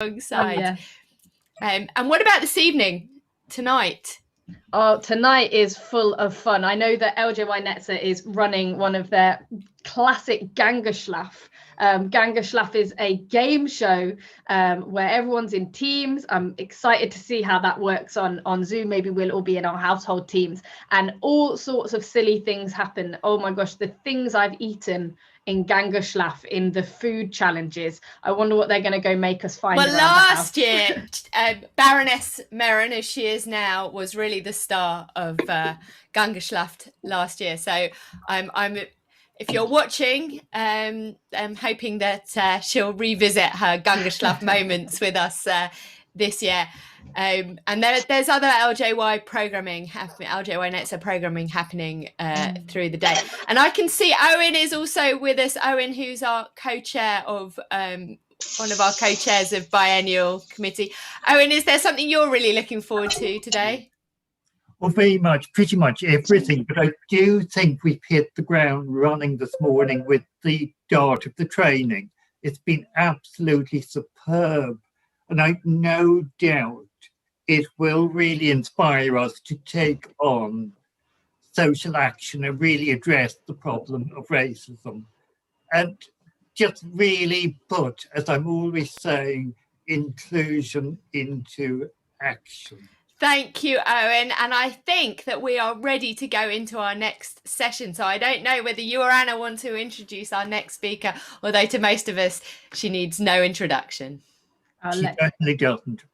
Oh, yeah. And what about this evening, tonight? Oh, tonight is full of fun. I know that LJY Netzer is running one of their classic Gangerschlaf. Gangerschlaf is a game show where everyone's in teams. I'm excited to see how that works on Zoom. Maybe we'll all be in our household teams, and all sorts of silly things happen. Oh my gosh, the things I've eaten in Gangerschlaf in the food challenges. I wonder what they're going to go make us find. Well, last year, Baroness Merrin, as she is now, was really the star of Gangerschlaft last year. So I'm if you're watching, I'm hoping that she'll revisit her Gangerschlaft moments with us this year. And there's other LJY programming happening, LJY Netzer programming happening through the day. And I can see Owen is also with us. Owen, who's our co-chair of one of our co-chairs of Biennial committee. Owen, is there something you're really looking forward to today? Well, very much, pretty much everything. But I do think we've hit the ground running this morning with the start of the training. It's been absolutely superb. And I've no doubt it will really inspire us to take on social action and really address the problem of racism. And just really put, as I'm always saying, inclusion into action. Thank you, Owen. And I think that we are ready to go into our next session. So I don't know whether you or Anna want to introduce our next speaker, although to most of us, she needs no introduction. She certainly doesn't.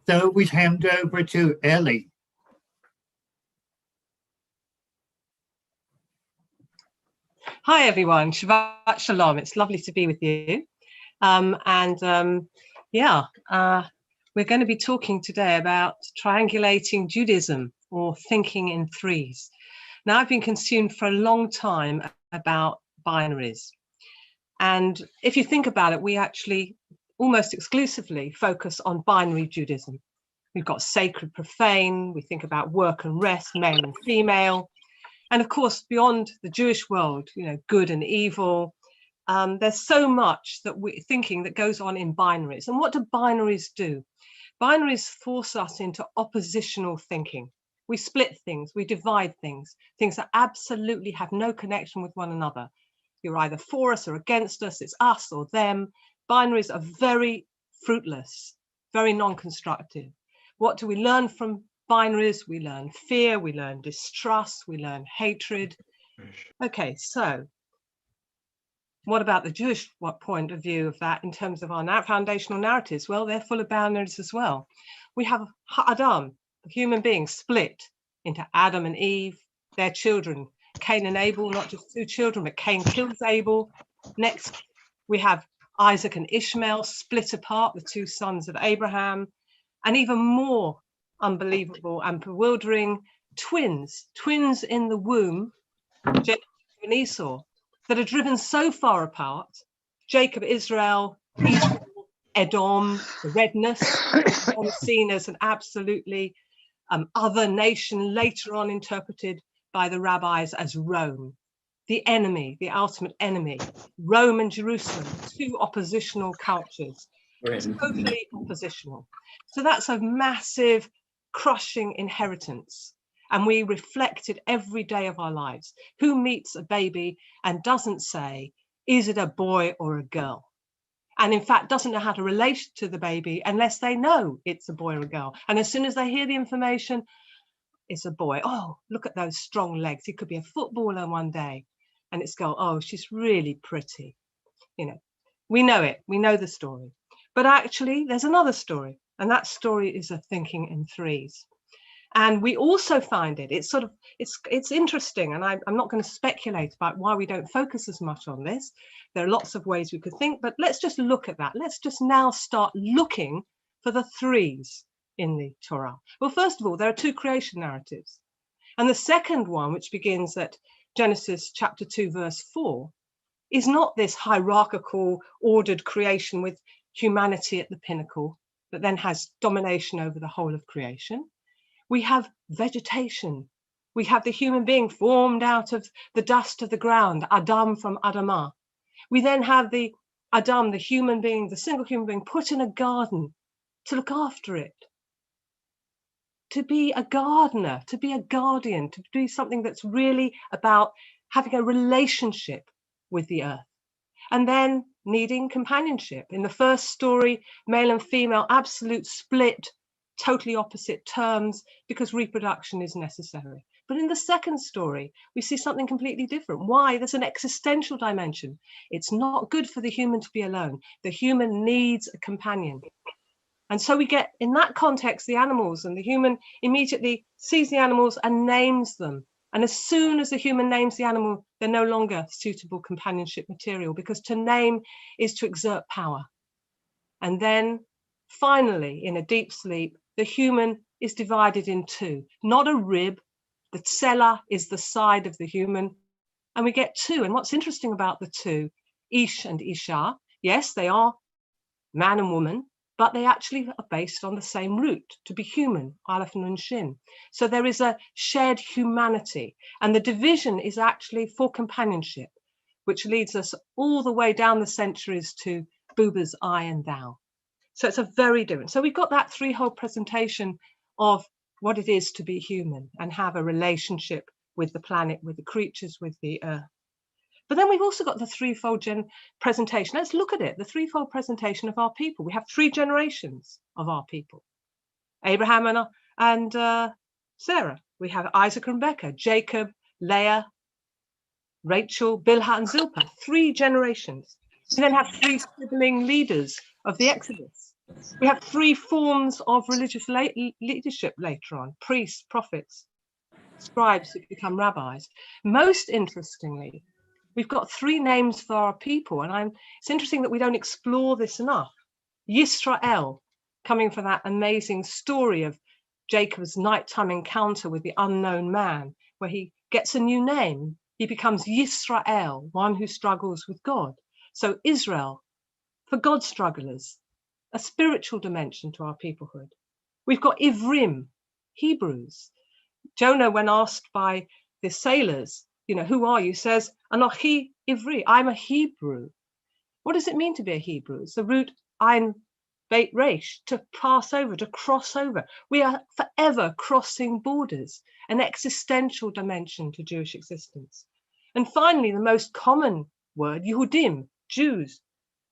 So we hand over to Ellie. Hi, everyone. Shabbat Shalom. It's lovely to be with you. We're going to be talking today about triangulating Judaism, or thinking in threes. Now, I've been consumed for a long time about binaries. And if you think about it, we actually almost exclusively focus on binary Judaism. We've got sacred, profane. We think about work and rest, male and female. And of course, beyond the Jewish world, you know, good and evil. There's so much that we're thinking that goes on in binaries. And what do binaries do? Binaries force us into oppositional thinking. We split things, we divide things that absolutely have no connection with one another. You're either for us or against us, it's us or them. Binaries are very fruitless, very non-constructive. What do we learn from binaries? We learn fear, we learn distrust, we learn hatred. Okay, so what about the Jewish point of view of that in terms of our foundational narratives? Well, they're full of binaries as well. We have Adam, human beings, split into Adam and Eve, their children, Cain and Abel, not just two children, but Cain kills Abel. Next, we have Isaac and Ishmael split apart, the two sons of Abraham, and even more unbelievable and bewildering, twins in the womb, Jacob and Esau, that are driven so far apart. Jacob, Israel, Esau, Edom, the redness, seen as an absolutely other nation, later on interpreted by the rabbis as Rome. The enemy, the ultimate enemy, Rome and Jerusalem, two oppositional cultures, totally oppositional. So that's a massive, crushing inheritance. And we reflect it every day of our lives. Who meets a baby and doesn't say, is it a boy or a girl? And in fact, doesn't know how to relate to the baby unless they know it's a boy or a girl. And as soon as they hear the information, it's a boy. Oh, look at those strong legs. He could be a footballer one day. And it's go, oh, she's really pretty. You know, we know it. We know the story. But actually, there's another story. And that story is a thinking in threes. And we also find it's interesting. And I'm not going to speculate about why we don't focus as much on this. There are lots of ways we could think, but let's just look at that. Let's just now start looking for the threes in the Torah. Well, first of all, there are two creation narratives. And the second one, which begins at Genesis chapter 2, verse 4, is not this hierarchical, ordered creation with humanity at the pinnacle, that then has domination over the whole of creation. We have vegetation. We have the human being formed out of the dust of the ground, Adam from Adamah. We then have the Adam, the human being, the single human being, put in a garden to look after it, to be a gardener, to be a guardian, to do something that's really about having a relationship with the earth. And then needing companionship. In the first story, male and female, absolute split, totally opposite terms, because reproduction is necessary. But in the second story, we see something completely different. Why? There's an existential dimension. It's not good for the human to be alone. The human needs a companion. And so we get, in that context, the animals, and the human immediately sees the animals and names them. And as soon as the human names the animal, they're no longer suitable companionship material, because to name is to exert power. And then finally, in a deep sleep, the human is divided in two, not a rib. The tsela is the side of the human, and we get two. And what's interesting about the two, Ish and Isha, yes, they are man and woman, but they actually are based on the same root, to be human, Aleph Nun Shin. So there is a shared humanity, and the division is actually for companionship, which leads us all the way down the centuries to Buber's I and Thou. So it's a very different. So we've got that threefold presentation of what it is to be human and have a relationship with the planet, with the creatures, with the earth. But then we've also got the threefold presentation. Let's look at it, the threefold presentation of our people. We have three generations of our people. Abraham and Sarah. We have Isaac and Rebecca, Jacob, Leah, Rachel, Bilhah and Zilpah. Three generations. We then have three sibling leaders of the Exodus. We have three forms of religious leadership later on: priests, prophets, scribes who become rabbis. Most interestingly, we've got three names for our people, and it's interesting that we don't explore this enough. Yisrael, coming from that amazing story of Jacob's nighttime encounter with the unknown man, where he gets a new name. He becomes Yisrael, one who struggles with God. So Israel, for God strugglers, a spiritual dimension to our peoplehood. We've got Ivrim, Hebrews. Jonah, when asked by the sailors, who are you, says, Anochi Ivri, I'm a Hebrew. What does it mean to be a Hebrew? It's the root Ein Beit Resh, to pass over, to cross over. We are forever crossing borders, an existential dimension to Jewish existence. And finally, the most common word, Yehudim, Jews,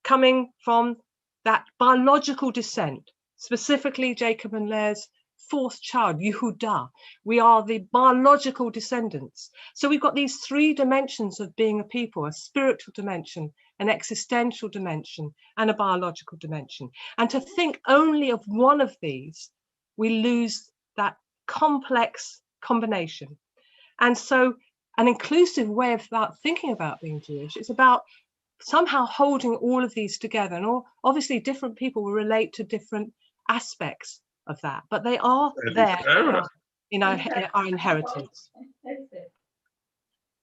coming from that biological descent, specifically Jacob and Leah's fourth child, Yehudah. We are the biological descendants. So we've got these three dimensions of being a people: a spiritual dimension, an existential dimension, and a biological dimension. And to think only of one of these, we lose that complex combination. And so an inclusive way of thinking about being Jewish is about somehow holding all of these together. And obviously different people will relate to different aspects of that, but they are there in our inheritance.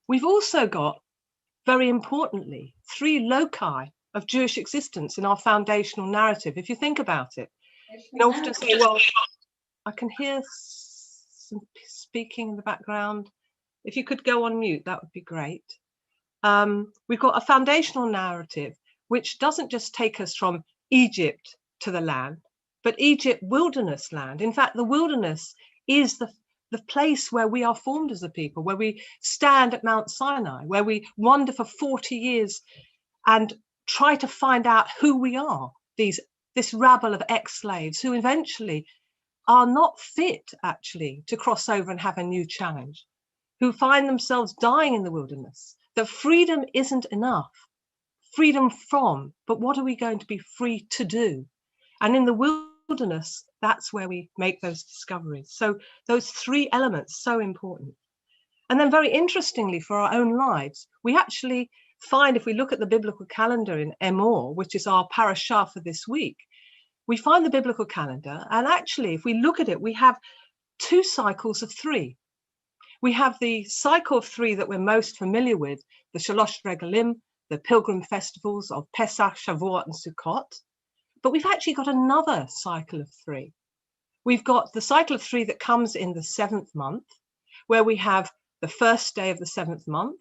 We've also got, very importantly, three loci of Jewish existence in our foundational narrative. If you think about it, you often say, well, I can hear some speaking in the background. If you could go on mute, that would be great. We've got a foundational narrative which doesn't just take us from Egypt to the land, but Egypt, wilderness land. In fact, the wilderness is the place where we are formed as a people, where we stand at Mount Sinai, where we wander for 40 years and try to find out who we are, this rabble of ex-slaves who eventually are not fit, actually, to cross over and have a new challenge, who find themselves dying in the wilderness. That freedom isn't enough. Freedom from, but what are we going to be free to do? And in the wilderness, that's where we make those discoveries. So those three elements, so important. And then very interestingly for our own lives, we actually find, if we look at the biblical calendar in Emor, which is our parashah for this week, we find the biblical calendar, and actually if we look at it, we have two cycles of three. We have the cycle of three that we're most familiar with, the Shalosh Regalim, the pilgrim festivals of Pesach, Shavuot, and Sukkot. But we've actually got another cycle of three. We've got the cycle of three that comes in the 7th month, where we have the first day of the 7th month,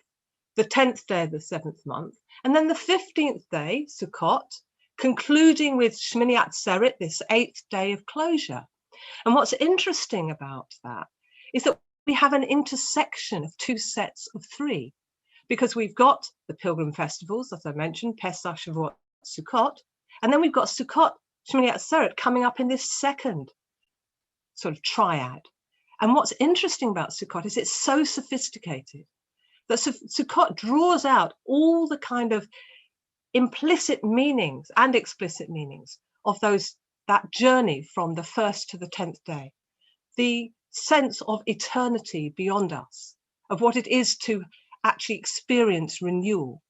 the 10th day of the 7th month, and then the 15th day, Sukkot, concluding with Shmini Atzeret, this 8th day of closure. And what's interesting about that is that we have an intersection of two sets of three, because we've got the pilgrim festivals, as I mentioned, Pesach, Shavuot, Sukkot, and then we've got Sukkot, Shmini Atzeret coming up in this second sort of triad. And what's interesting about Sukkot is it's so sophisticated that Sukkot draws out all the kind of implicit meanings and explicit meanings of that journey from the 1st to the 10th day, the sense of eternity beyond us, of what it is to actually experience renewal.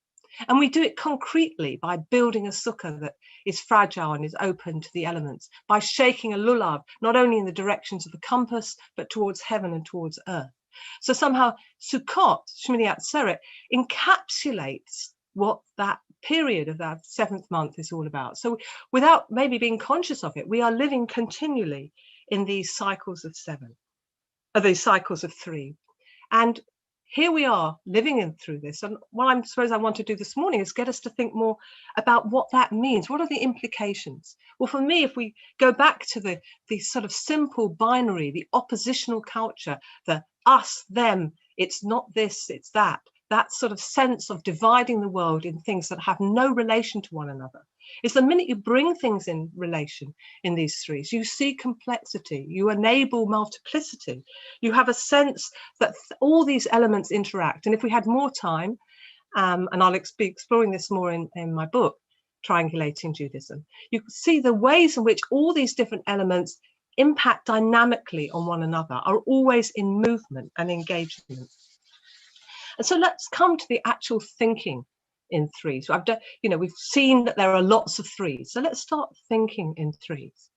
And we do it concretely by building a sukkah that is fragile and is open to the elements, by shaking a lulav, not only in the directions of the compass, but towards heaven and towards earth. So somehow Sukkot, Shmini Atzeret, encapsulates what that period of that 7th month is all about. So without maybe being conscious of it, we are living continually in these cycles of these cycles of 3. And here we are living in through this. And what I suppose I want to do this morning is get us to think more about what that means. What are the implications? Well, for me, if we go back to the sort of simple binary, the oppositional culture, the us, them, it's not this, it's that sort of sense of dividing the world in things that have no relation to one another. It's the minute you bring things in relation in these threes, you see complexity, you enable multiplicity, you have a sense that all these elements interact. And if we had more time, and I'll be exploring this more in my book, Triangulating Judaism, you can see the ways in which all these different elements impact dynamically on one another, are always in movement and engagement. And so let's come to the actual thinking in threes. So we've seen that there are lots of threes. So let's start thinking in threes.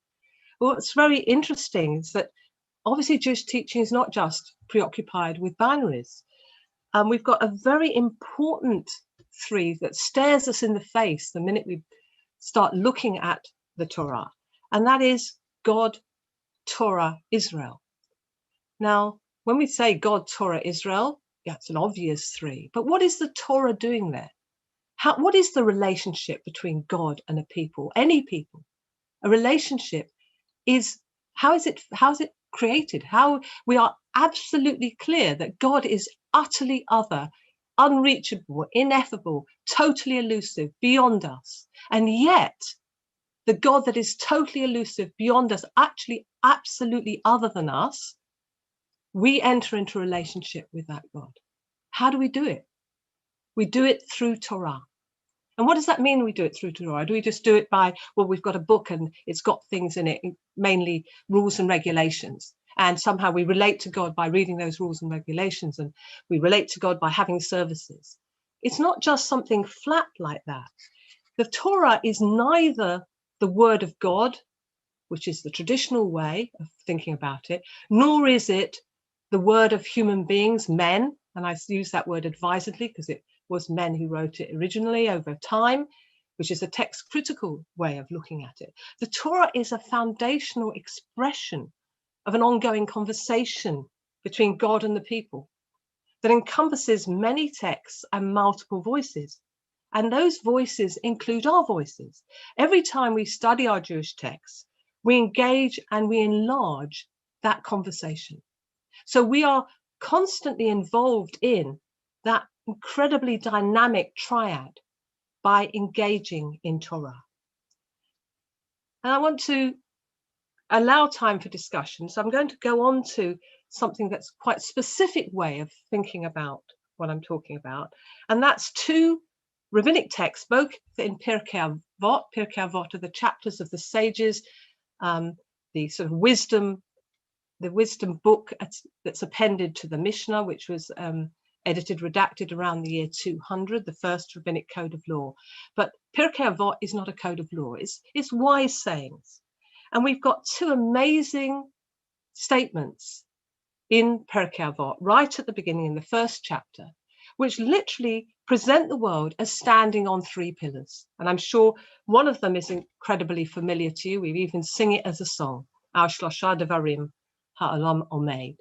Well, what's very interesting is that obviously Jewish teaching is not just preoccupied with binaries. We've got a very important three that stares us in the face the minute we start looking at the Torah, and that is God, Torah, Israel. Now, when we say God, Torah, Israel, that's an obvious three, but what is the Torah doing there? What is the relationship between God and a people, any people? A relationship is, how is it created? How we are absolutely clear that God is utterly other, unreachable, ineffable, totally elusive, beyond us. And yet, the God that is totally elusive, beyond us, actually absolutely other than us, we enter into a relationship with that God. How do we do it? We do it through Torah. And what does that mean we do it through Torah? Do we just do it by, well, we've got a book and it's got things in it, mainly rules and regulations. And somehow we relate to God by reading those rules and regulations, and we relate to God by having services. It's not just something flat like that. The Torah is neither the word of God, which is the traditional way of thinking about it, nor is it the word of human beings, men, and I use that word advisedly because it was men who wrote it originally over time, which is a text critical way of looking at it. The Torah is a foundational expression of an ongoing conversation between God and the people that encompasses many texts and multiple voices. And those voices include our voices. Every time we study our Jewish texts, we engage and we enlarge that conversation. So we are constantly involved in that incredibly dynamic triad by engaging in Torah. And I want to allow time for discussion. So I'm going to go on to something that's quite a specific way of thinking about what I'm talking about. And that's two rabbinic texts, both in Pirkei Avot. Pirkei Avot are the chapters of the sages, the sort of wisdom book that's appended to the Mishnah, which was redacted around the year 200, the first rabbinic code of law. But Pirkei Avot is not a code of law, it's wise sayings. And we've got two amazing statements in Pirkei Avot, right at the beginning in the first chapter, which literally present the world as standing on three pillars. And I'm sure one of them is incredibly familiar to you. We even sing it as a song, Al Shlosha Devarim Ha'olam Omeid.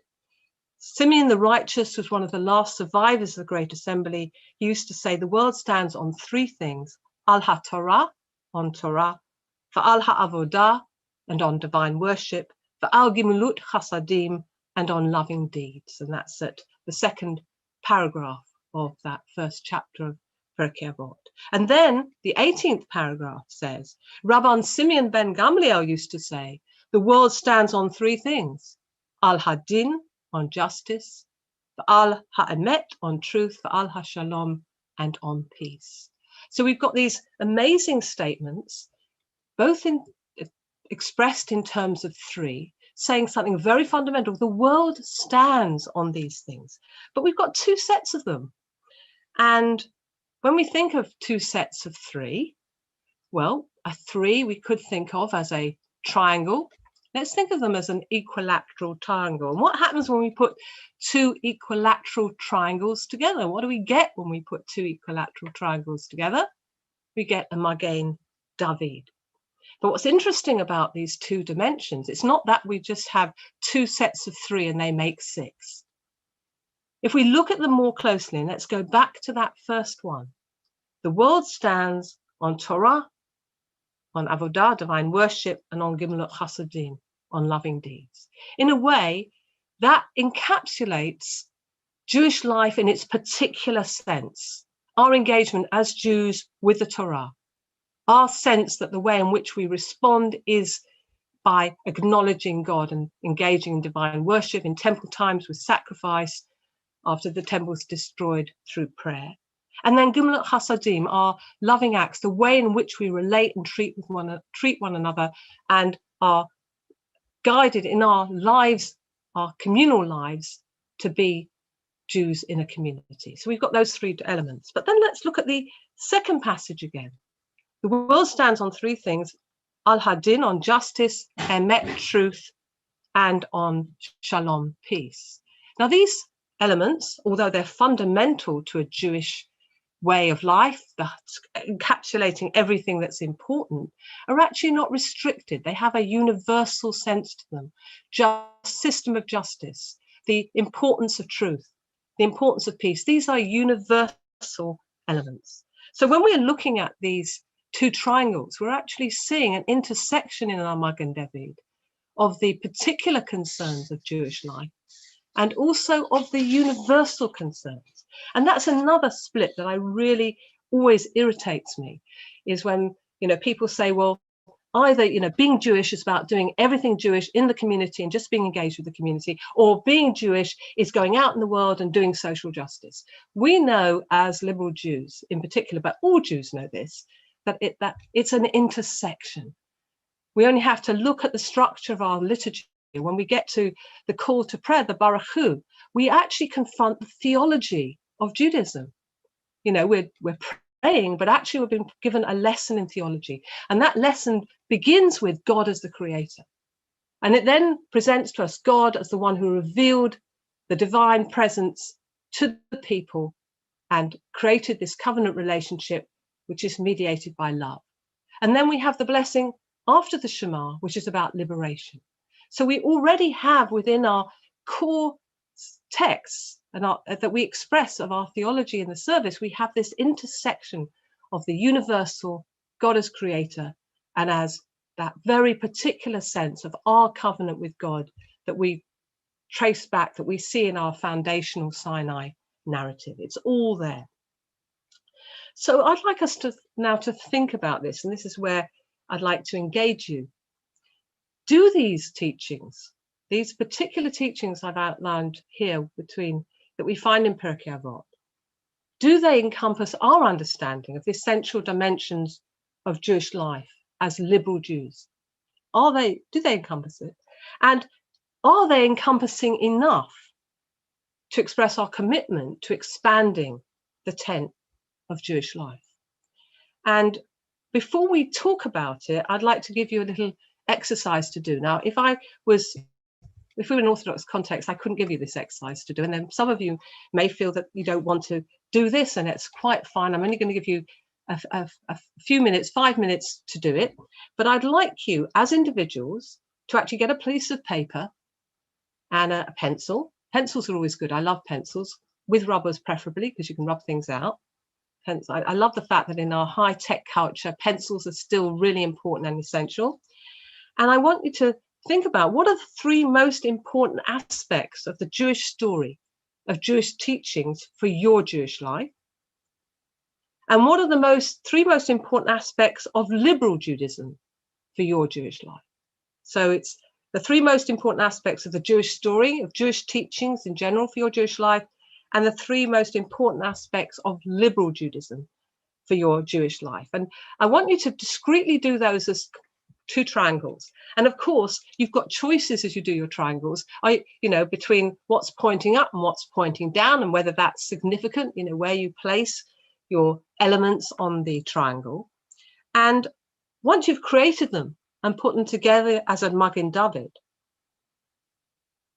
Simeon the Righteous was one of the last survivors of the Great Assembly. He used to say the world stands on three things: al ha-Torah, on Torah, va'al ha'avodah, and on divine worship, va'al gimilut chasadim, and on loving deeds. And that's at the second paragraph of that first chapter of Pirkei Avot. And then the 18th paragraph says, Rabban Simeon ben Gamliel used to say, the world stands on three things: al hadin, on justice, va'al ha'emet, on truth, va'al ha'shalom, and on peace. So we've got these amazing statements, both expressed in terms of three, saying something very fundamental. The world stands on these things, but we've got two sets of them. And when we think of two sets of three, well, a three we could think of as a triangle. Let's think of them as an equilateral triangle. And what happens when we put two equilateral triangles together? What do we get when we put two equilateral triangles together? We get a Magen David. But what's interesting about these two dimensions, it's not that we just have two sets of three and they make six. If we look at them more closely, and let's go back to that first one, the world stands on Torah, on Avodah, divine worship, and on Gimilut Chasadim, on loving deeds. In a way, that encapsulates Jewish life in its particular sense, our engagement as Jews with the Torah, our sense that the way in which we respond is by acknowledging God and engaging in divine worship in temple times with sacrifice after the temple was destroyed through prayer. And then Gimilut Chasadim, our loving acts, the way in which we relate and treat one another and are guided in our lives, our communal lives, to be Jews in a community. So we've got those three elements. But then let's look at the second passage again. The world stands on three things: al-hadin, on justice, emet, truth, and on shalom, peace. Now these elements, although they're fundamental to a Jewish way of life, that's encapsulating everything that's important, are actually not restricted. They have a universal sense to them. System of justice, the importance of truth, the importance of peace. These are universal elements. So when we're looking at these two triangles, we're actually seeing an intersection in our Magen David of the particular concerns of Jewish life and also of the universal concerns. And that's another split that I really always irritates me, is when, people say, well, either, being Jewish is about doing everything Jewish in the community and just being engaged with the community, or being Jewish is going out in the world and doing social justice. We know as liberal Jews in particular, but all Jews know this, that it's an intersection. We only have to look at the structure of our liturgy. When we get to the call to prayer, the Baruch Hu, we actually confront the theology of Judaism. We're praying, but actually we've been given a lesson in theology. And that lesson begins with God as the creator. And it then presents to us God as the one who revealed the divine presence to the people and created this covenant relationship, which is mediated by love. And then we have the blessing after the Shema, which is about liberation. So we already have within our core texts and that we express of our theology in the service, we have this intersection of the universal, God as creator, and as that very particular sense of our covenant with God that we trace back, that we see in our foundational Sinai narrative. It's all there. So I'd like us to now to think about this, and this is where I'd like to engage you. Do these teachings, these particular teachings I've outlined here that we find in Pirkei Avot, do they encompass our understanding of the essential dimensions of Jewish life as liberal Jews? Do they encompass it? And are they encompassing enough to express our commitment to expanding the tent of Jewish life? And before we talk about it, I'd like to give you a little exercise to do. Now, if we were in Orthodox context, I couldn't give you this exercise to do. And then some of you may feel that you don't want to do this, and it's quite fine. I'm only going to give you a few minutes, 5 minutes to do it. But I'd like you as individuals to actually get a piece of paper and a pencil. Pencils are always good. I love pencils, with rubbers preferably, because you can rub things out. Hence, I love the fact that in our high-tech culture, pencils are still really important and essential. And I want you to think about, what are the three most important aspects of the Jewish story, of Jewish teachings for your Jewish life? And what are the three most important aspects of liberal Judaism for your Jewish life? So it's the three most important aspects of the Jewish story, of Jewish teachings in general for your Jewish life, and the three most important aspects of liberal Judaism for your Jewish life. And I want you to discreetly do those as two triangles. And of course, you've got choices as you do your triangles, between what's pointing up and what's pointing down, and whether that's significant, where you place your elements on the triangle. And once you've created them and put them together as a Magen David,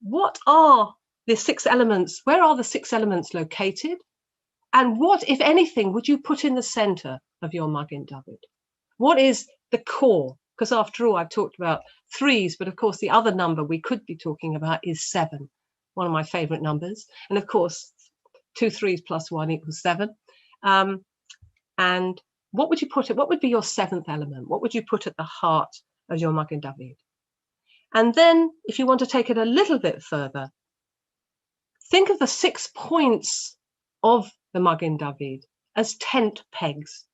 what are the six elements? Where are the six elements located? And what, if anything, would you put in the center of your Magen David? What is the core? Because after all, I've talked about threes, but of course, the other number we could be talking about is 7, one of my favorite numbers. And of course, 2 3s plus 1 equals 7. And what would you put it? What would be your 7th element? What would you put at the heart of your Magen David? And then, if you want to take it a little bit further, think of the 6 points of the Magen David as tent pegs.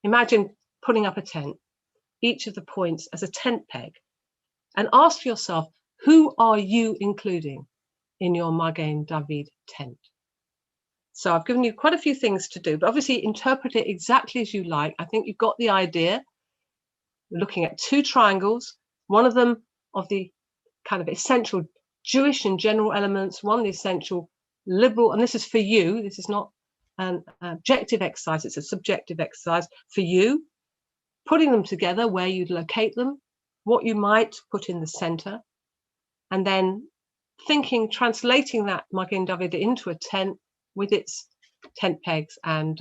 Imagine putting up a tent, each of the points as a tent peg, and ask yourself, who are you including in your Magen David tent? So I've given you quite a few things to do, but obviously interpret it exactly as you like. I think you've got the idea. We're looking at 2 triangles, one of them of the kind of essential Jewish and general elements, one the essential liberal, and this is for you. This is not an objective exercise, it's a subjective exercise for you, putting them together, where you'd locate them, what you might put in the center, and then thinking, translating that Magen David into a tent with its tent pegs and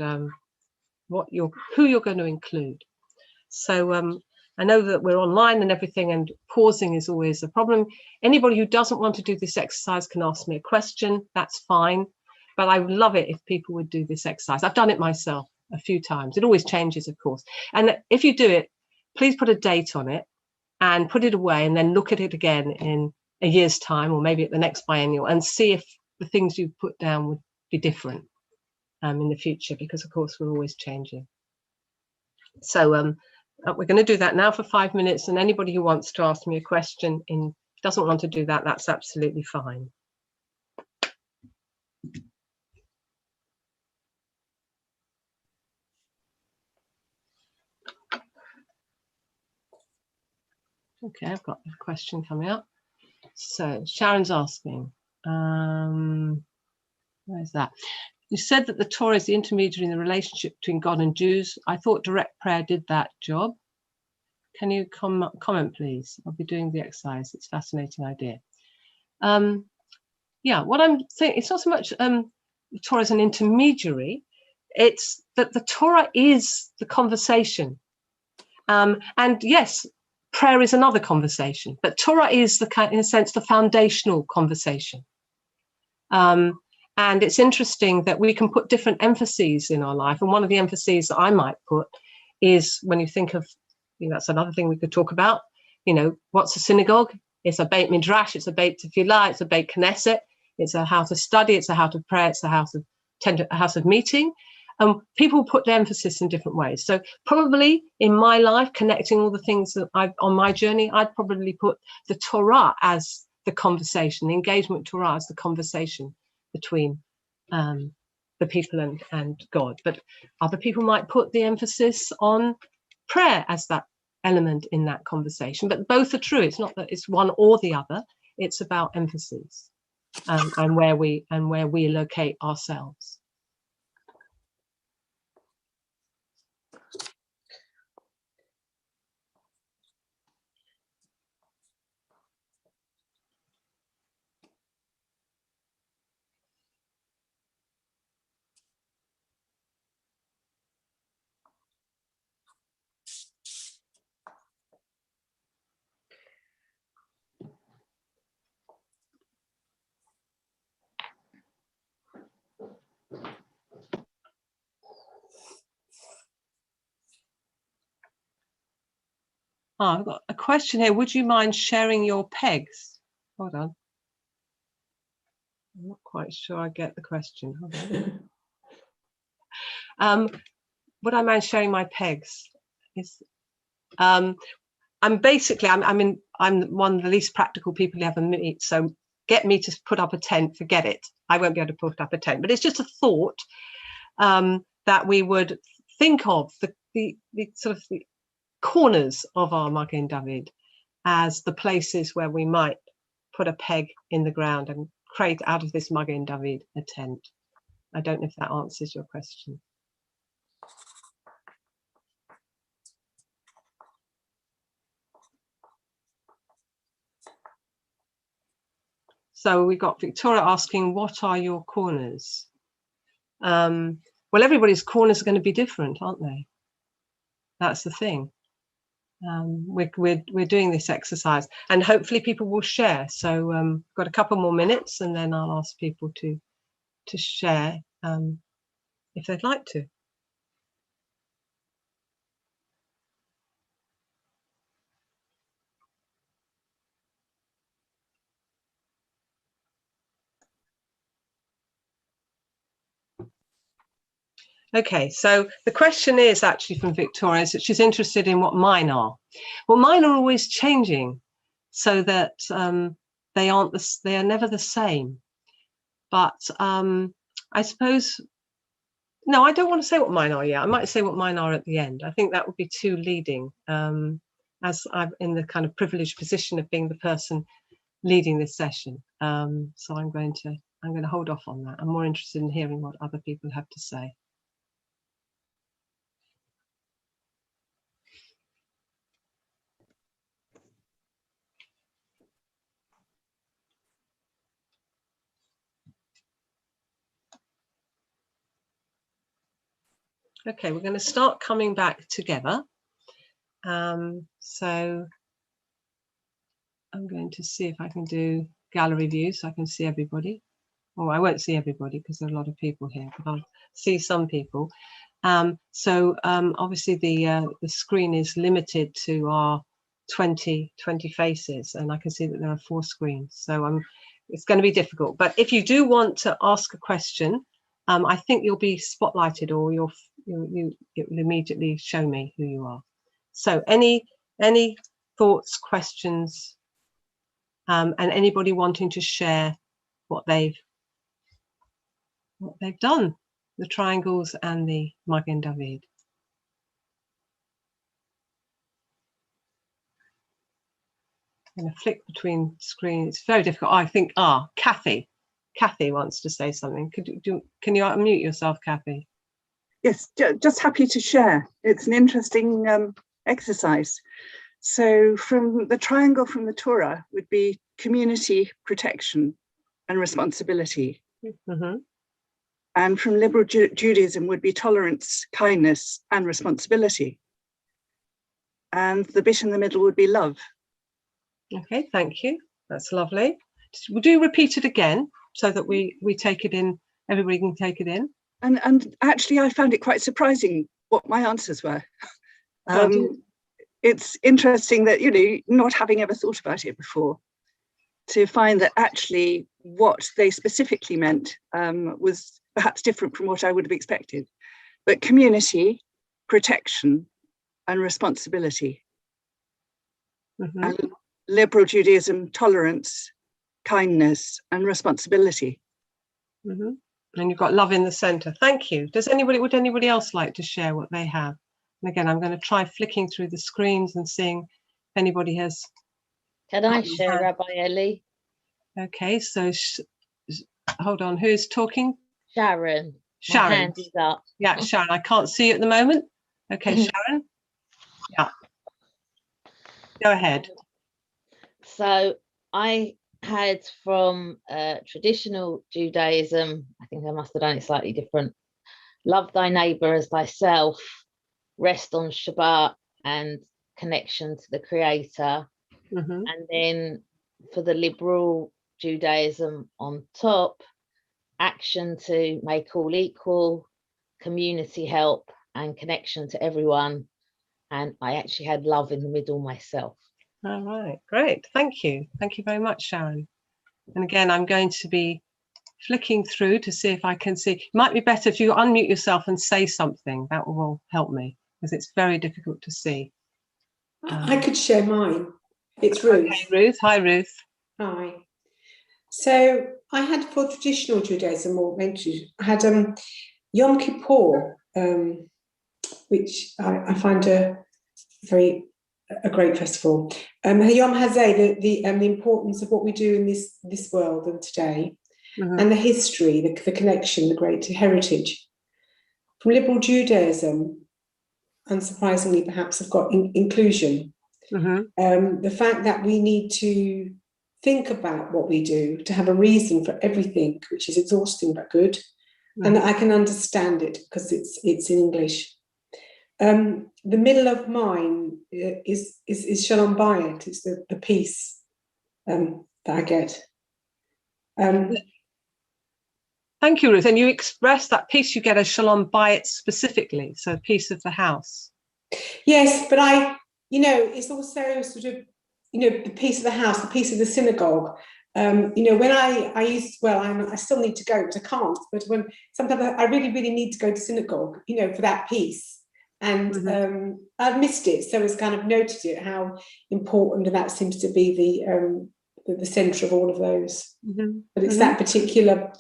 who you're going to include. So I know that we're online and everything, and pausing is always a problem. Anybody who doesn't want to do this exercise can ask me a question, that's fine. But I would love it if people would do this exercise. I've done it myself a few times. It always changes, of course. And if you do it, please put a date on it and put it away, and then look at it again in a year's time, or maybe at the next biennial, and see if the things you put down would be different in the future, because of course we're always changing. So we're going to do that now for 5 minutes, and anybody who wants to ask me a question doesn't want to do that, that's absolutely fine. Okay, I've got a question coming up. So Sharon's asking, where's that? You said that the Torah is the intermediary in the relationship between God and Jews. I thought direct prayer did that job. Can you comment, please? I'll be doing the exercise. It's a fascinating idea. Yeah, what I'm saying, it's not so much the Torah as an intermediary. It's that the Torah is the conversation. And yes, prayer is another conversation, but Torah is in a sense, the foundational conversation. And it's interesting that we can put different emphases in our life. And one of the emphases that I might put is when you think of, that's another thing we could talk about, what's a synagogue? It's a Beit Midrash, it's a Beit Tefillah, it's a Beit Knesset, it's a house of study, it's a house of prayer, it's a house of meeting. People put the emphasis in different ways. So probably in my life, connecting all the things that on my journey, I'd probably put the Torah as the conversation, the engagement with Torah as the conversation between the people and God. But other people might put the emphasis on prayer as that element in that conversation. But both are true. It's not that it's one or the other. It's about emphasis and where we locate ourselves. I've got a question here. Would you mind sharing your pegs? Hold on. I'm not quite sure I get the question. Hold on. Would I mind sharing my pegs? I'm one of the least practical people you ever meet. So get me to put up a tent, forget it. I won't be able to put up a tent. But it's just a thought that we would think of the sort of the corners of our Magen David as the places where we might put a peg in the ground and create out of this Magen David a tent. I don't know if that answers your question. So we got Victoria asking, what are your corners? Well, everybody's corners are going to be different, aren't they? That's the thing. We're doing this exercise, and hopefully people will share. So got a couple more minutes, and then I'll ask people to share if they'd like to. Okay, so the question is actually from Victoria, that she's interested in what mine are. Well, mine are always changing, so that they are never the same. But I suppose, no, I don't want to say what mine are yet. I might say what mine are at the end. I think that would be too leading, as I'm in the kind of privileged position of being the person leading this session. So I'm going to hold off on that. I'm more interested in hearing what other people have to say. Okay, we're going to start coming back together. So I'm going to see if I can do gallery view so I can see everybody. Well, I won't see everybody because there are a lot of people here, but I'll see some people. Obviously the screen is limited to our 20 faces, and I can see that there are 4 screens. So it's going to be difficult. But if you do want to ask a question, I think you'll be spotlighted, or it will immediately show me who you are. So any thoughts, questions, and anybody wanting to share what they've done, the triangles and the Magen David. I'm going to flick between screens. It's very difficult. I think, Kathy wants to say something. Can you unmute yourself, Kathy? Yes, just happy to share. It's an interesting exercise. So from the triangle from the Torah would be community, protection, and responsibility. Mm-hmm. And from liberal Judaism would be tolerance, kindness, and responsibility. And the bit in the middle would be love. Okay, thank you. That's lovely. Would you repeat it again so that we take it in, everybody can take it in? And actually, I found it quite surprising what my answers were. It's interesting that, not having ever thought about it before, to find that actually what they specifically meant was perhaps different from what I would have expected. But community, protection, and responsibility. Mm-hmm. And liberal Judaism, tolerance, kindness, and responsibility. Mm-hmm. And you've got love in the center. Thank you. Would anybody else like to share what they have? And again, I'm going to try flicking through the screens and seeing if anybody has. Can I share, Rabbi Elli? Okay, so hold on. Who's talking? Sharon. Sharon. My hand is up. Yeah, Sharon. I can't see you at the moment. Okay, Sharon. Yeah. Go ahead. So I had from traditional Judaism, I think I must have done it slightly different. Love thy neighbor as thyself, rest on Shabbat, and connection to the Creator. Mm-hmm. And then for the liberal Judaism on top, action to make all equal, community help, and connection to everyone. and I actually had love in the middle myself. All right, great. Thank you. Thank you very much, Sharon. And again, I'm going to be flicking through to see if I can see. It might be better if you unmute yourself and say something. That will help me, because it's very difficult to see. I could share mine. It's Ruth. Okay, Ruth. Hi, Ruth. Hi. So I had, for traditional Judaism, or I had Yom Kippur, which I find a great festival. Yom Hazeh, the importance of what we do in this world and today, and the history, the connection, the great heritage. From liberal Judaism, unsurprisingly, perhaps, I've got inclusion. The fact that we need to think about what we do, to have a reason for everything, which is exhausting but good, and that I can understand it because it's in English. The middle of mine is Shalom Bayit. It's the peace that I get. Thank you, Ruth. And you express that peace you get as Shalom Bayit specifically, so peace of the house. Yes, but it's also sort of, the peace of the house, the peace of the synagogue. When I still need to go, but I can't. But when sometimes I really, really need to go to synagogue, for that peace. And I've missed it, so it's kind of noted it, how important, and that seems to be the centre of all of those. But it's that particular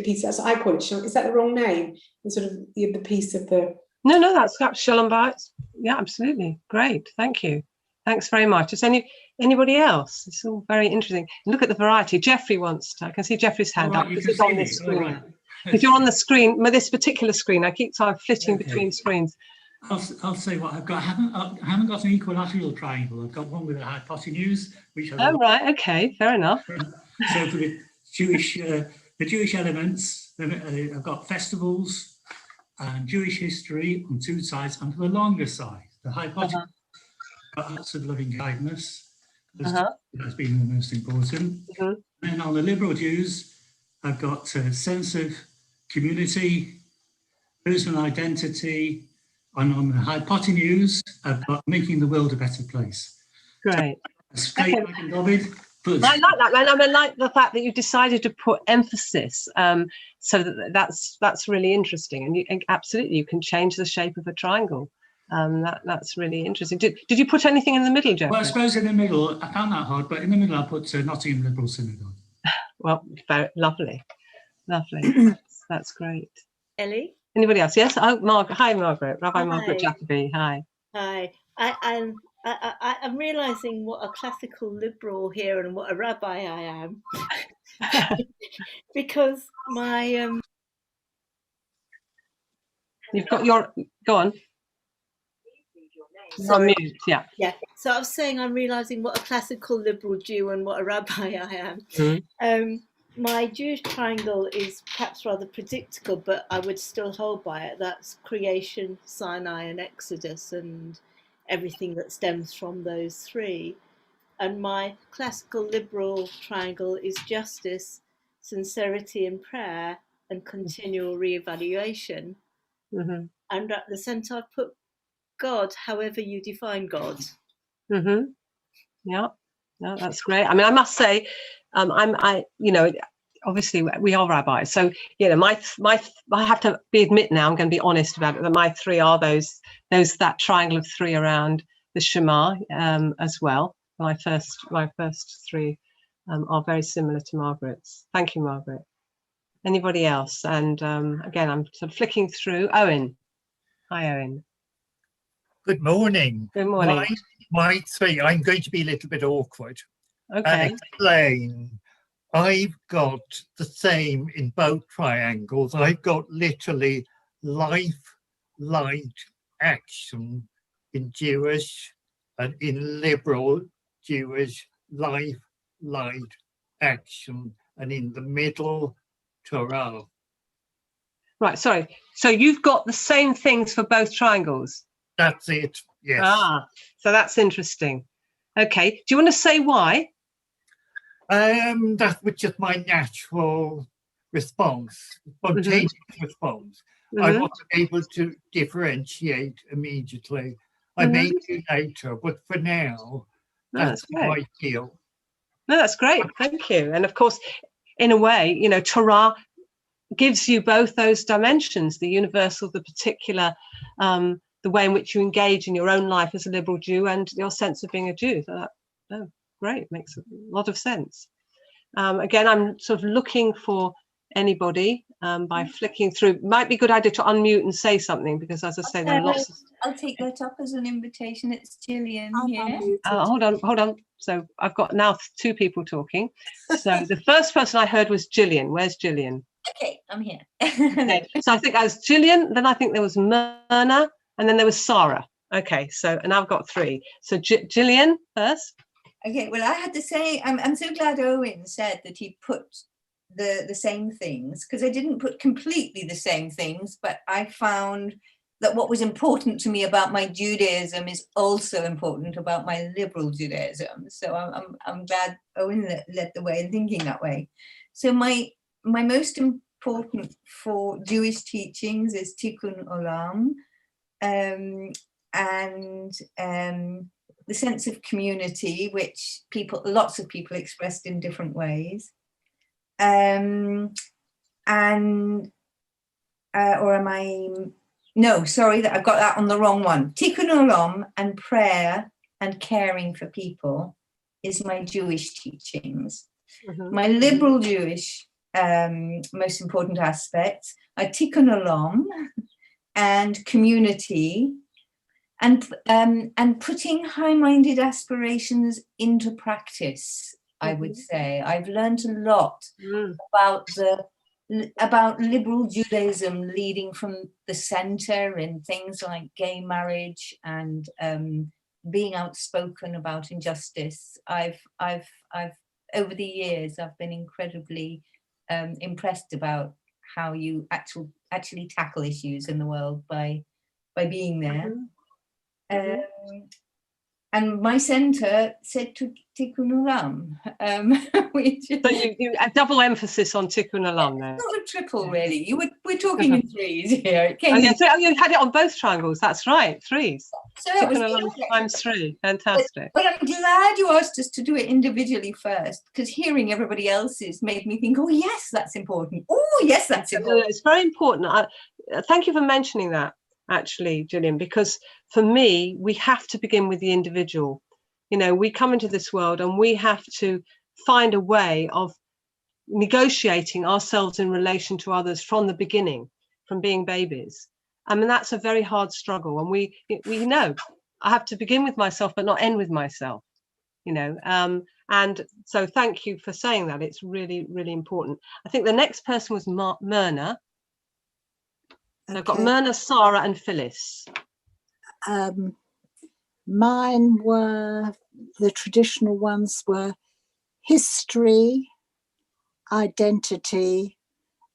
piece. That's I call it. Is that the wrong name? The sort of the piece of the. No, that's Shalom Bayit. Yeah, absolutely. Great. Thank you. Thanks very much. Is anybody else? It's all very interesting. Look at the variety. Jeffrey wants to. I can see Jeffrey's hand up because it's on this screen. If you're on the screen, this particular screen, I keep flitting between screens. I'll say what I've got. I haven't got an equatorial triangle. I've got one with a hypotenuse, which I right, okay, fair enough. So for the Jewish elements, I've got festivals and Jewish history on two sides, and for the longer side, the hypotenuse, got lots of loving kindness. That's been the most important. And on the liberal Jews, I've got a sense of community, personal identity. And on the hypotenuse, I've got making the world a better place. Great. I like that. And I like the fact that you decided to put emphasis. So that's really interesting. And absolutely, you can change the shape of a triangle. That's really interesting. Did you put anything in the middle, Jeff? Well, I suppose in the middle, I found that hard, but in the middle, I put Nottingham Liberal Synagogue. Well, very lovely. That's great. Ellie? Anybody else? Yes. Oh, hi, Margaret. Rabbi Margaret Jacobi. Hi. Hi. I'm realising what a classical liberal here and what a rabbi I am, because my You've got your go on. You're on mute. Yeah. So I was saying I'm realising what a classical liberal Jew and what a rabbi I am. My Jewish triangle is perhaps rather predictable, but I would still hold by it. That's creation, Sinai, and Exodus, and everything that stems from those three. And my classical liberal triangle is justice, sincerity in prayer, and continual reevaluation. And at the centre, I've put God, however you define God. Yeah, no, that's great. I mean, I must say, obviously we are rabbis, so my I have to admit now, I'm going to be honest about it, that my three are that triangle of three around the Shema as well. My first three are very similar to Margaret's. Thank you, Margaret. Anybody else? And again, I'm sort of flicking through. Owen. Hi, Owen. Good morning. Good morning. My three, I'm going to be a little bit awkward. Okay. And explain. I've got the same in both triangles. I've got literally life, light, action in Jewish, and in liberal Jewish, life, light, action, and in the middle, Torah. Right, sorry. So you've got the same things for both triangles? That's it, yes. So that's interesting. Okay, do you want to say why? That was just my natural response, spontaneous response. I wasn't able to differentiate immediately. I may do later, but for now, that's how I feel. No, that's great. Thank you. And of course, in a way, you know, Torah gives you both those dimensions, the universal, the particular, the way in which you engage in your own life as a liberal Jew and your sense of being a Jew. So that, great, makes a lot of sense. Again, I'm sort of looking for anybody by flicking through. Might be a good idea to unmute and say something, because as I say, there are lots of... I'll take that up as an invitation. It's Gillian here. Hold on. So I've got now 2 people talking. So the first person I heard was Gillian. Where's Gillian? Okay, I'm here. Okay. So I think I was Gillian, then I think there was Myrna, and then there was Sarah. Okay, so, and I've got 3. So Gillian first. Okay, well, I had to say, I'm so glad Owen said that he put the same things, because I didn't put completely the same things, but I found that what was important to me about my Judaism is also important about my liberal Judaism. So I'm glad Owen led the way in thinking that way. So my most important for Jewish teachings is Tikkun Olam, and the sense of community, which lots of people expressed in different ways. No, sorry, that I've got that on the wrong one. Tikkun Olam and prayer and caring for people is my Jewish teachings. My liberal Jewish most important aspects are Tikkun Olam and community, and putting high-minded aspirations into practice. I would say I've learned a lot about liberal Judaism leading from the center in things like gay marriage and being outspoken about injustice. I've over the years I've been incredibly impressed about how you actually tackle issues in the world by being there. And my centre said to Tikkun Olam, which so you a double emphasis on Tikkun Olam there. Not a triple, really. We're talking in 3s here. You had it on both triangles. That's right, 3s. So Tikkun Olam times 3. Fantastic. But I'm glad you asked us to do it individually first, because hearing everybody else's made me think, oh yes, that's important. Oh yes, that's important. It's very important. Thank you for mentioning that, actually, Gillian, because for me, we have to begin with the individual. You know, we come into this world and we have to find a way of negotiating ourselves in relation to others from the beginning, from being babies. I mean, that's a very hard struggle. And we know I have to begin with myself, but not end with myself, you know. And so thank you for saying that. It's really, really important. I think the next person was Myrna. So I've got Myrna, Sarah and Phyllis. Mine were, the traditional ones were history, identity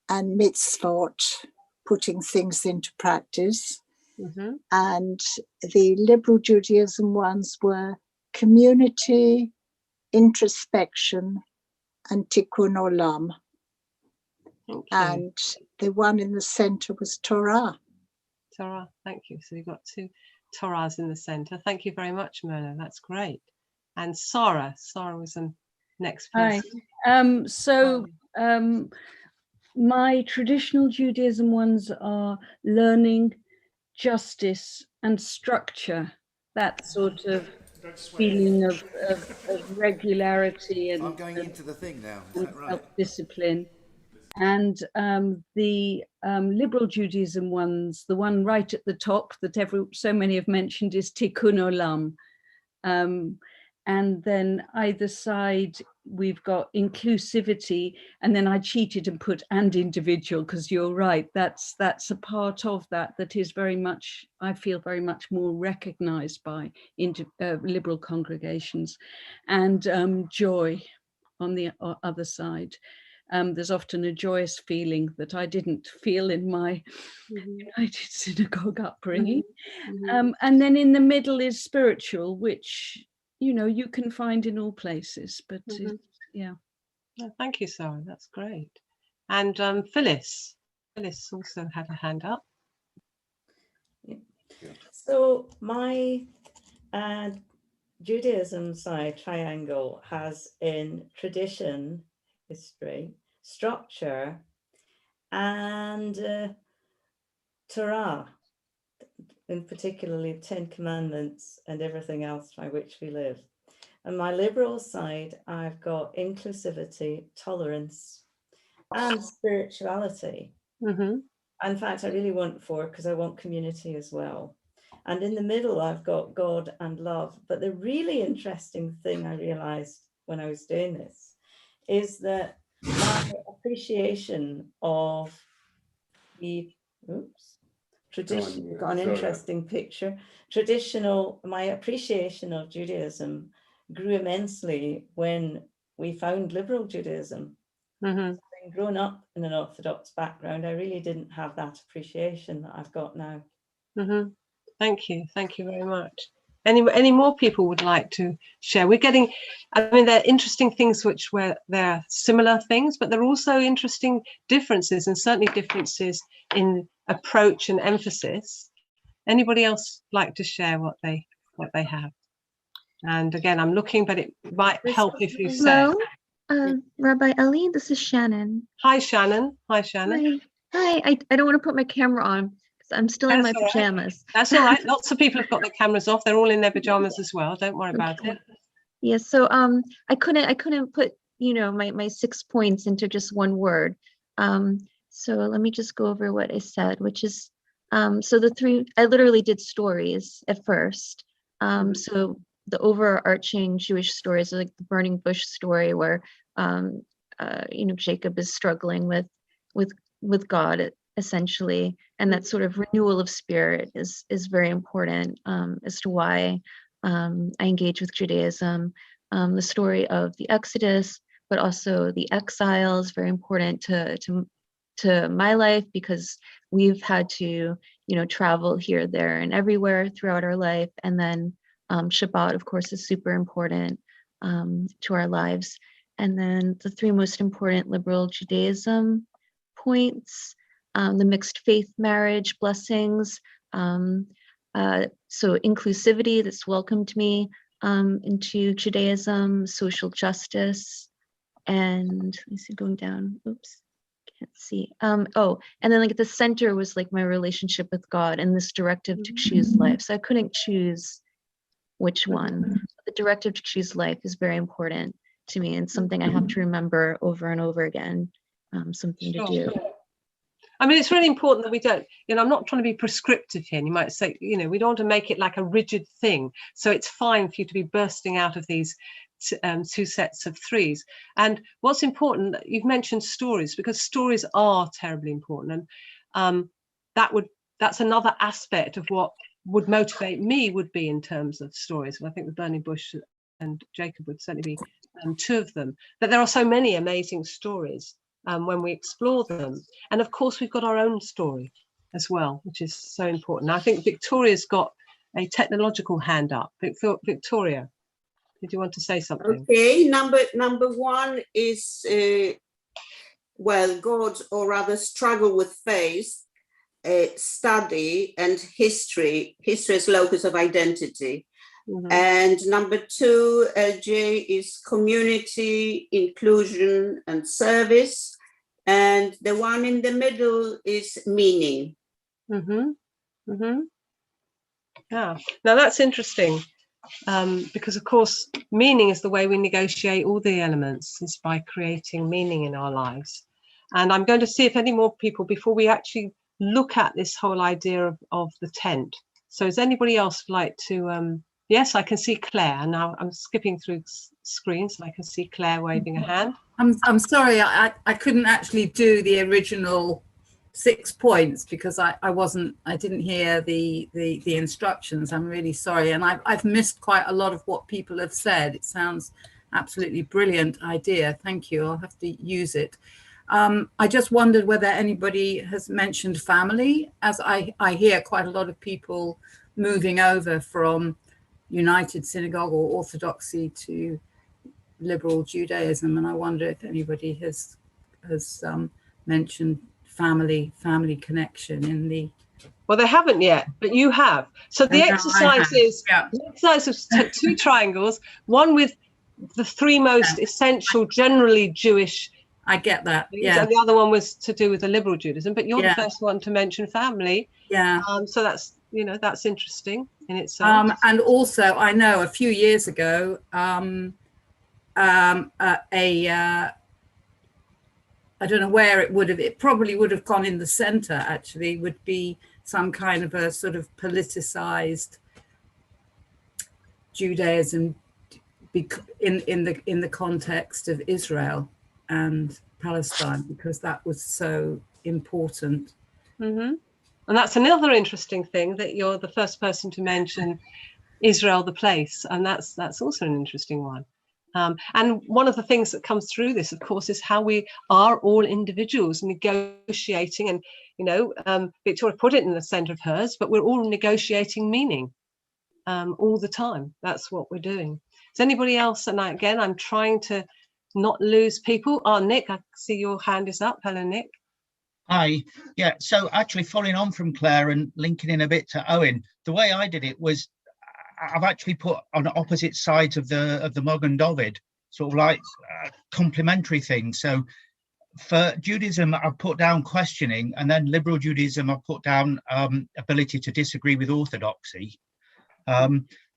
and mitzvot, putting things into practice. And the liberal Judaism ones were community, introspection and Tikkun Olam. And the one in the center was Torah. Torah, thank you. So you've got 2 Torahs in the center. Thank you very much, Myrna. That's great. And Sarah was the next person. Hi. My traditional Judaism ones are learning, justice and structure, that sort of feeling of regularity and I'm going into the thing now. Is that right? Self-discipline. And the liberal Judaism ones, the one right at the top that so many have mentioned is Tikkun Olam. And then either side, we've got inclusivity, and then I cheated and put and individual, because you're right, that's a part of that is very much, I feel very much more recognized by liberal congregations. And joy on the other side. There's often a joyous feeling that I didn't feel in my United Synagogue upbringing. And then in the middle is spiritual, which, you know, you can find in all places, but yeah. Oh, thank you, Sarah. That's great. And Phyllis also had a hand up. So my Judaism side triangle has in tradition, history, structure, and Torah, in particularly 10 Commandments and everything else by which we live. On my liberal side, I've got inclusivity, tolerance, and spirituality. In fact, I really want 4 because I want community as well. And in the middle, I've got God and love. But the really interesting thing I realized when I was doing this is that my appreciation of the, tradition, we've got an interesting picture. My appreciation of Judaism grew immensely when we found liberal Judaism. Having grown up in an Orthodox background, I really didn't have that appreciation that I've got now. Thank you very much. Any more people would like to share? We're getting, I mean, they're interesting things where they're similar things, but they're also interesting differences, and certainly differences in approach and emphasis. Anybody else like to share what they have? And again, I'm looking, but it might help if you say. Hello, Rabbi Elli, this is Shannon. Hi, Shannon. Hi. I don't want to put my camera on because I'm still in my pajamas. That's all right. Lots of people have got their cameras off. They're all in their pajamas as well. Don't worry about it. Yeah. So I couldn't put my 6 points into just one word. So let me just go over what I said, which is so the 3. I literally did stories at first. So the overarching Jewish stories, like the burning bush story, where Jacob is struggling with God essentially, and that sort of renewal of spirit is very important as to why I engage with Judaism. The story of the Exodus, but also the exiles, very important to my life, because we've had to travel here, there, and everywhere throughout our life. And then Shabbat, of course, is super important to our lives. And then the 3 most important liberal Judaism points, the mixed faith marriage blessings. So inclusivity, that's welcomed me into Judaism, social justice, and let me see, going down, oops, can't see. And then like the center was like my relationship with God and this directive to choose life. So I couldn't choose which one. The directive to choose life is very important to me, and something I have to remember over and over again, something to do. I mean, it's really important that we don't, I'm not trying to be prescriptive here. And you might say, we don't want to make it like a rigid thing. So it's fine for you to be bursting out of these 2 sets of 3s. And what's important, you've mentioned stories, because stories are terribly important. And that's another aspect of what would motivate me, would be in terms of stories. And I think the burning bush and Jacob would certainly be 2 of them. But there are so many amazing stories when we explore them. And of course, we've got our own story as well, which is so important. I think Victoria's got a technological hand up. Victoria, did you want to say something? Okay, number 1 is, God, or rather struggle with faith, study, and history as locus of identity. And number 2, J, is community, inclusion, and service. And the one in the middle is meaning. Yeah, now that's interesting, because of course meaning is the way we negotiate all the elements, is by creating meaning in our lives. And I'm going to see if any more people, before we actually look at this whole idea of the tent. So does anybody else like to yes, I can see Claire. Now I'm skipping through screens and I can see Claire waving a hand. I'm sorry, I couldn't actually do the original 6 points because I didn't hear the instructions. I'm really sorry, and I've missed quite a lot of what people have said. It sounds absolutely brilliant idea. Thank you. I'll have to use it. I just wondered whether anybody has mentioned family, as I hear quite a lot of people moving over from United Synagogue or Orthodoxy to liberal Judaism, and I wonder if anybody has mentioned family connection in the Well, they haven't yet, but you have. So the exercise is the exercise of two triangles, one with the three most essential, generally Jewish. I get that. Yeah. And the other one was to do with the liberal Judaism, but you're the first one to mention family. Yeah. So that's, you know, that's interesting in itself. And also, I know a few years ago, I don't know where it probably would have gone in the center, actually, would be some kind of a sort of politicized Judaism in the context of Israel and Palestine, because that was so important. Mm-hmm. And that's another interesting thing, that you're the first person to mention Israel, the place, and that's also an interesting one. And one of the things that comes through this, of course, is how we are all individuals negotiating, and, you know, Victoria put it in the center of hers, but we're all negotiating meaning all the time. That's what we're doing. Is anybody else? And I'm trying to not lose people. Oh, Nick, I see your hand is up. Hello, Nick. Hi. Yeah, so actually following on from Claire and linking in a bit to Owen, the way I did it was I've actually put on opposite sides of the Magen David, sort of like complementary things. So for Judaism, I've put down questioning, and then liberal Judaism, I've put down ability to disagree with orthodoxy.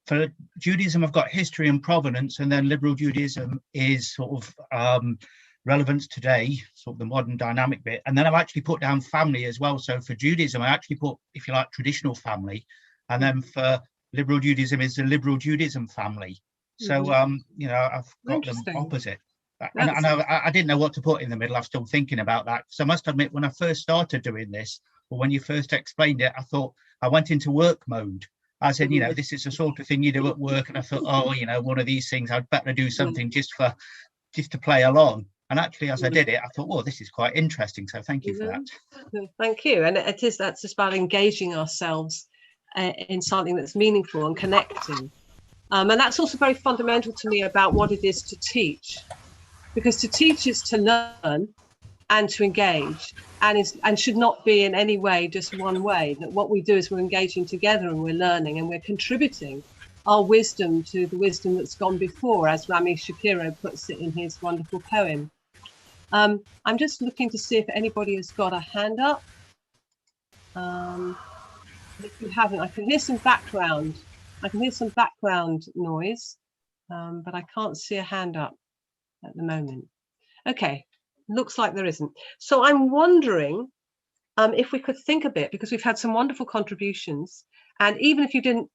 For Judaism, I've got history and provenance, and then liberal Judaism is sort of relevance today, sort of the modern dynamic bit. And then I've actually put down family as well. So for Judaism, I actually put, if you like, traditional family, and then for liberal Judaism is the liberal Judaism family. So, you know, I've got them opposite. And I didn't know what to put in the middle. I'm still thinking about that. So I must admit, when I first started doing this, or when you first explained it, I thought I went into work mode. I said, you know, this is the sort of thing you do at work. And I thought, oh, you know, one of these things, I'd better do something just to play along. And actually, as I did it, I thought, well, this is quite interesting. So thank you for that. Thank you. And that's just about engaging ourselves in something that's meaningful and connecting. And that's also very fundamental to me about what it is to teach, because to teach is to learn and to engage, and should not be in any way just one way. That what we do is we're engaging together and we're learning and we're contributing our wisdom to the wisdom that's gone before, as Rami Shapiro puts it in his wonderful poem. I'm just looking to see if anybody has got a hand up. If you haven't, I can hear some background. Noise, but I can't see a hand up at the moment. Okay, looks like there isn't. So I'm wondering if we could think a bit, because we've had some wonderful contributions, and even if you didn't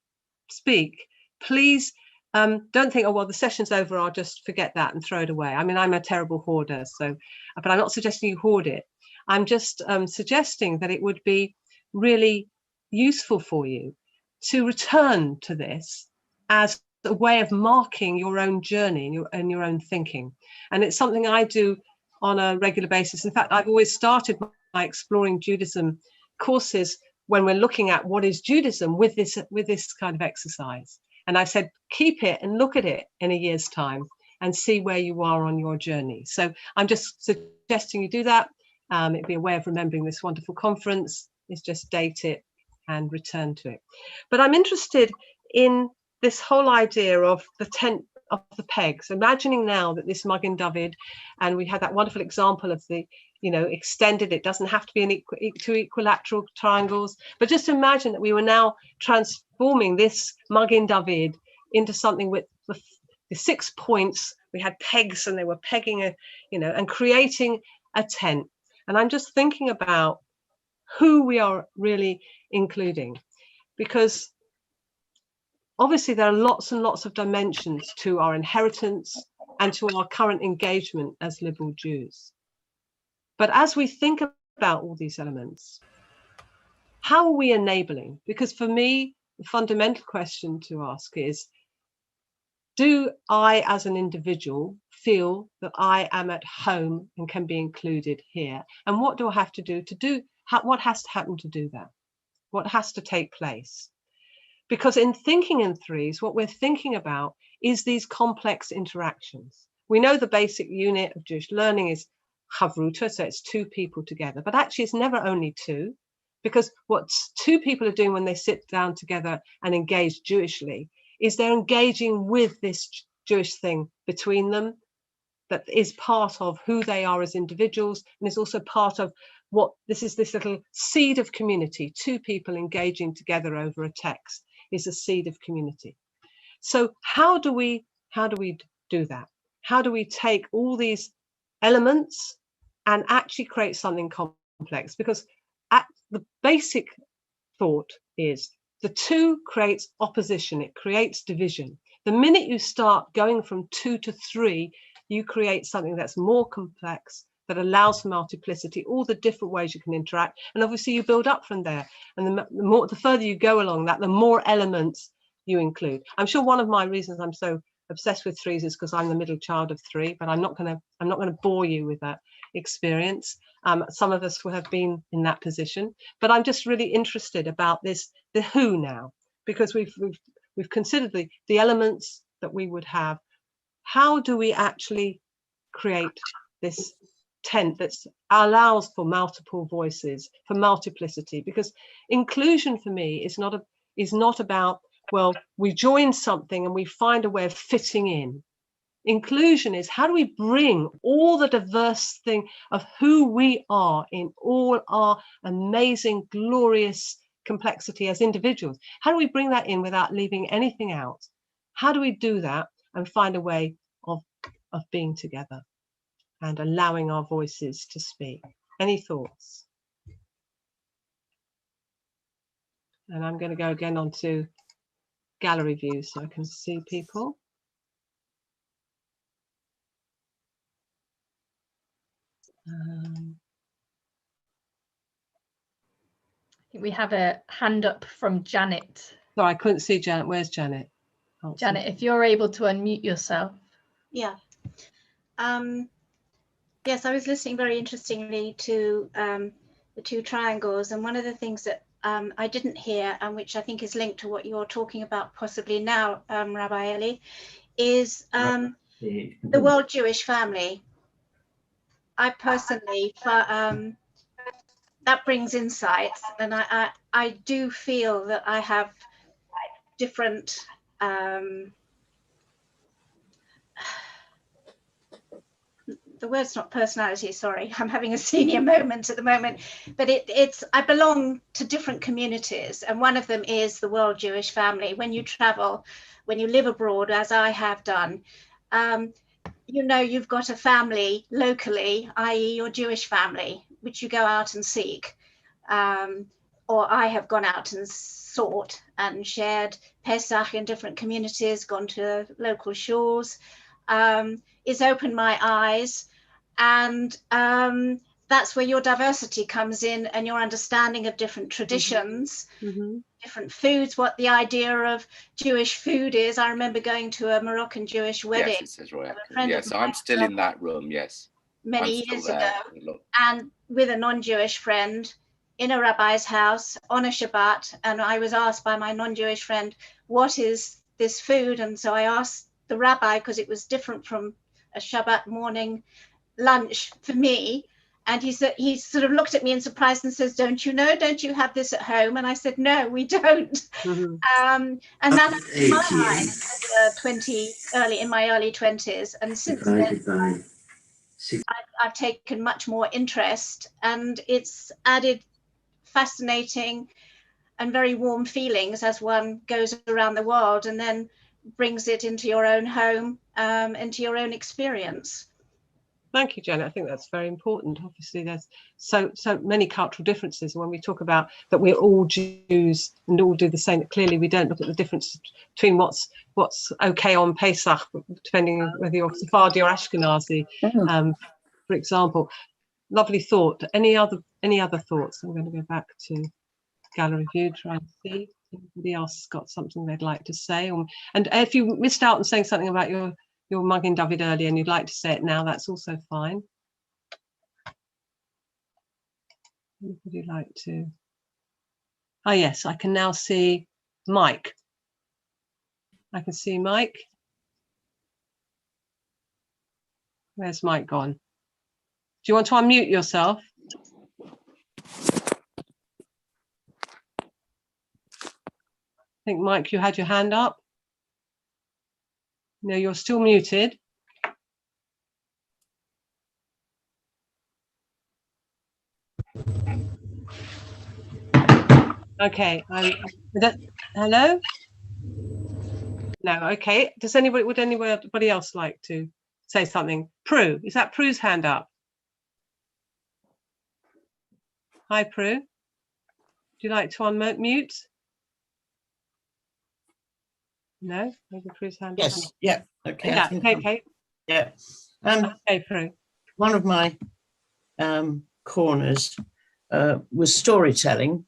speak, please don't think, oh, well, the session's over, I'll just forget that and throw it away. I mean, I'm a terrible hoarder, so, but I'm not suggesting you hoard it. I'm just suggesting that it would be really useful for you to return to this as a way of marking your own journey and your own thinking. And it's something I do on a regular basis. In fact, I've always started my Exploring Judaism courses when we're looking at what is Judaism with this kind of exercise. And I said, keep it and look at it in a year's time and see where you are on your journey. So I'm just suggesting you do that. It'd be a way of remembering this wonderful conference, is just date it and return to it. But I'm interested in this whole idea of the tent of the pegs, imagining now that this Magen David, and we had that wonderful example of the, you know, extended, it doesn't have to be two equilateral triangles, but just imagine that we were now transforming this Magen David into something with the 6 points. We had pegs and they were pegging and creating a tent. And I'm just thinking about who we are really including, because obviously there are lots and lots of dimensions to our inheritance and to our current engagement as liberal Jews. But as we think about all these elements, how are we enabling? Because for me, the fundamental question to ask is, do I as an individual feel that I am at home and can be included here? And what do I have to do what has to happen to do that? What has to take place? Because in thinking in threes, what we're thinking about is these complex interactions. We know the basic unit of Jewish learning is chavruta, so it's two people together, but actually it's never only two. Because what two people are doing when they sit down together and engage Jewishly is they're engaging with this Jewish thing between them that is part of who they are as individuals, and is also part of what this little seed of community. Two people engaging together over a text is a seed of community. So how do we do that? How do we take all these elements and actually create something complex? Because at the basic thought is the two creates opposition, it creates division. The minute you start going from 2 to 3, you create something that's more complex, that allows for multiplicity, all the different ways you can interact, and obviously you build up from there. And the further you go along that, the more elements you include. I'm sure one of my reasons I'm so obsessed with threes is because I'm the middle child of 3, but I'm not going to bore you with that experience. Some of us will have been in that position, but I'm just really interested about the who now, because we've considered the elements that we would have. How do we actually create this tent that allows for multiple voices, for multiplicity? Because inclusion for me is not about, well, we join something and we find a way of fitting in. Inclusion is, how do we bring all the diverse thing of who we are in all our amazing, glorious complexity as individuals? How do we bring that in without leaving anything out? How do we do that and find a way of being together and allowing our voices to speak? Any thoughts? And I'm going to go again onto gallery view so I can see people. I think we have a hand up from Janet. No, I couldn't see Janet. Where's Janet? Janet, if you're able to unmute yourself. Yeah. Yes, I was listening very interestingly to the two triangles, and one of the things that I didn't hear, and which I think is linked to what you're talking about possibly now, Rabbi Elli, is the world Jewish family. I personally, that brings insights, and I do feel that I have different the word's not personality, sorry, I'm having a senior moment at the moment, but it's I belong to different communities, and one of them is the world Jewish family. When you travel, when you live abroad, as I have done, you know, you've got a family locally, i.e. your Jewish family, which you go out and seek, or I have gone out and sought and shared Pesach in different communities, gone to local shores. It's opened my eyes, and that's where your diversity comes in, and your understanding of different traditions, different foods, what the idea of Jewish food is. I remember going to a Moroccan Jewish wedding. Yes, it says right. Yes, I'm still in that room. Yes, many years ago, and with a non-Jewish friend in a rabbi's house on a Shabbat, and I was asked by my non-Jewish friend, what is this food? And so I asked the rabbi, because it was different from a Shabbat morning lunch for me, and he sort of looked at me in surprise and says, don't you know, don't you have this at home? And I said, no, we don't. And that opened my eyes in my early 20s, and since then I've taken much more interest, and it's added fascinating and very warm feelings as one goes around the world and then brings it into your own home, into your own experience. Thank you, Janet. I think that's very important. Obviously, there's so many cultural differences. When we talk about that we're all Jews and all do the same, clearly we don't look at the difference between what's okay on Pesach, depending on whether you're Sephardi or Ashkenazi, for example. Lovely thought. Any other thoughts? I'm going to go back to gallery view, try and see if anybody else has got something they'd like to say. And if you missed out on saying something about your Magen David earlier and you'd like to say it now, that's also fine. Would you like to? Oh yes, I can now see Mike. I can see Mike. Where's Mike gone? Do you want to unmute yourself? think, Mike, you had your hand up. No, you're still muted. Okay. Hello? No, okay. Would anybody else like to say something? Prue, is that Prue's hand up? Hi, Prue. Would you like to unmute? No, maybe Prue's hand up. Yes, yeah, okay. Yeah, okay. Yeah. Okay, Prue. One of my corners was storytelling.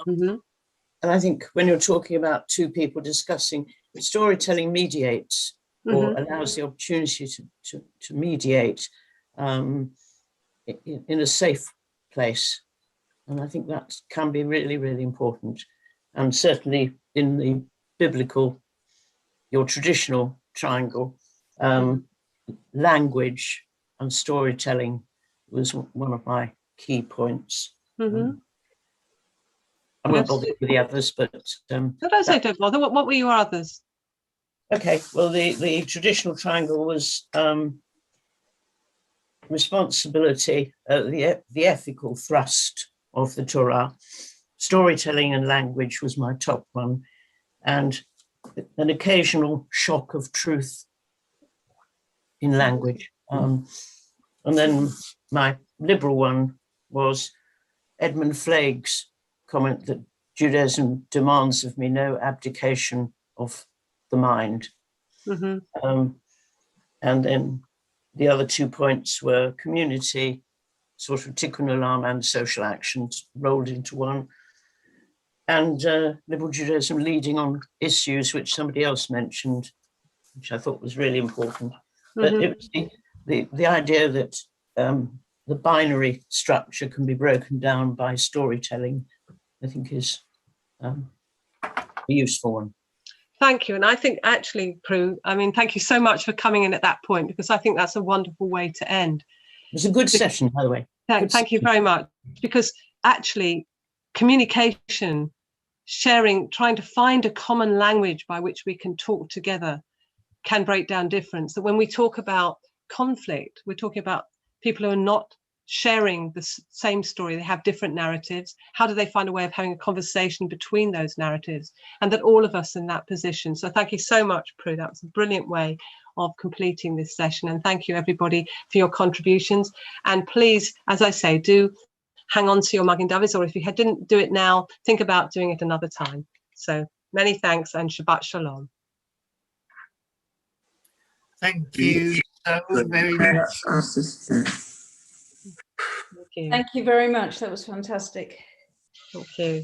Mm-hmm. And I think when you're talking about two people discussing, storytelling mediates or allows the opportunity to mediate in a safe place. And I think that can be really, really important. And certainly in the biblical, your traditional triangle, language and storytelling was one of my key points. I won't bother with the others, but don't bother. What were your others? Okay, well, the traditional triangle was responsibility, the ethical thrust of the Torah. Storytelling and language was my top one, and an occasional shock of truth in language. And then my liberal one was Edmund Flagg's comment that Judaism demands of me no abdication of the mind. And then the other 2 points were community, sort of tikkun olam, and social actions rolled into one. And liberal Judaism leading on issues which somebody else mentioned, which I thought was really important. But it was the idea that the binary structure can be broken down by storytelling, I think is a useful one. Thank you. And I think actually, Prue, I mean, thank you so much for coming in at that point, because I think that's a wonderful way to end. It was a good session, by the way. Thank you very much, because actually communication, sharing, trying to find a common language by which we can talk together can break down difference. That when we talk about conflict, we're talking about people who are not sharing the same story. They have different narratives. How do they find a way of having a conversation between those narratives? And that all of us in that position. So thank you so much, Prue. That was a brilliant way of completing this session. And thank you, everybody, for your contributions. And please, as I say, do hang on to your Magen Davids, or if you didn't do it now, think about doing it another time. So many thanks and Shabbat Shalom. Thank you so very much. Thank you very much. That was fantastic. Thank you.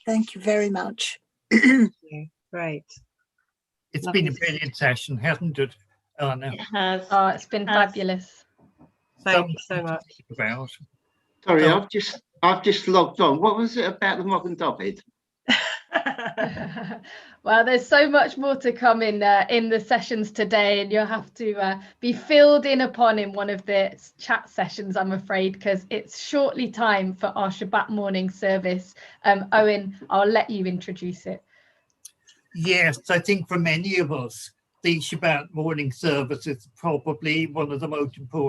Thank you very much. Great. It's been a brilliant session, hasn't it, Anna? It has. Oh, it's been fabulous. Thank you so much. Sorry, I've just logged on. What was it about the Magen David? Well, there's so much more to come in the sessions today, and you'll have to be filled in upon in one of the chat sessions, I'm afraid, because it's shortly time for our Shabbat morning service. Owen, I'll let you introduce it. Yes, I think for many of us, the Shabbat morning service is probably one of the most important